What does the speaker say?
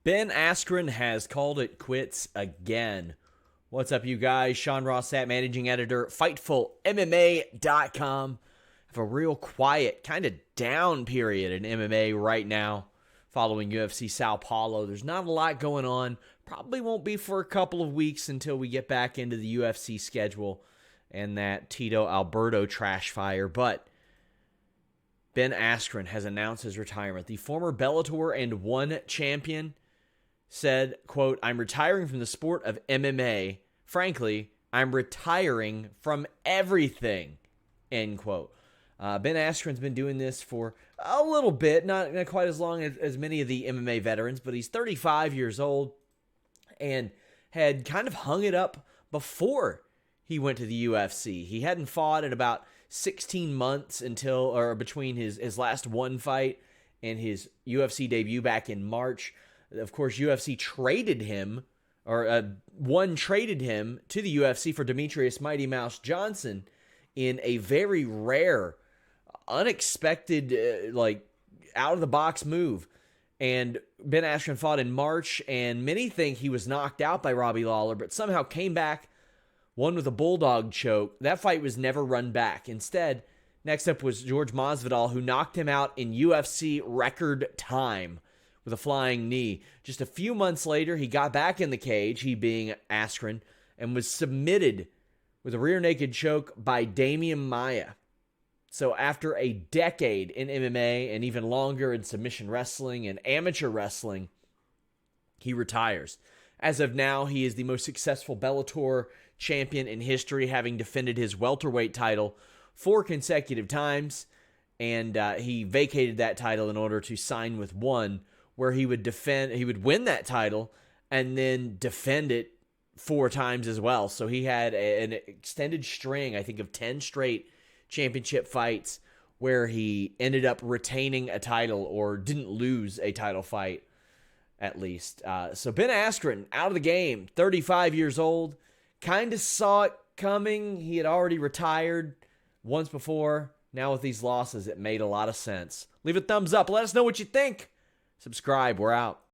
Ben Askren has called it quits again. What's up, you guys? Sean Rossat, managing editor, FightfulMMA.com. Have a real quiet, kind of down period in MMA right now following UFC Sao Paulo. There's not a lot going on. Probably won't be for a couple of weeks until we get back into the UFC schedule and that Tito Alberto trash fire. But Ben Askren has announced his retirement. The former Bellator and ONE champion said, quote, "I'm retiring from the sport of MMA. Frankly, I'm retiring from everything," end quote. Ben Askren's been doing this for a little bit, not quite as long as many of the MMA veterans, but he's 35 years old and had kind of hung it up before he went to the UFC. He hadn't fought in about 16 months between his last ONE fight and his UFC debut back in March. Of course, UFC traded him, or ONE traded him to the UFC for Demetrius Mighty Mouse Johnson in a very rare, unexpected, out-of-the-box move. And Ben Askren fought in March, and many think he was knocked out by Robbie Lawler, but somehow came back, won with a bulldog choke. That fight was never run back. Instead, next up was George Masvidal, who knocked him out in UFC record time with a flying knee. Just a few months later, he got back in the cage, he being Askren, and was submitted with a rear naked choke by Damian Maia. So after a decade in MMA and even longer in submission wrestling and amateur wrestling, he retires. As of now, he is the most successful Bellator champion in history, having defended his welterweight title 4 consecutive times, and he vacated that title in order to sign with ONE, where he would win that title and then defend it 4 times as well. So he had an extended string, I think, of 10 straight championship fights where he ended up retaining a title or didn't lose a title fight, at least. So Ben Askren, out of the game, 35 years old, kind of saw it coming. He had already retired once before. Now with these losses, it made a lot of sense. Leave a thumbs up. Let us know what you think. Subscribe. We're out.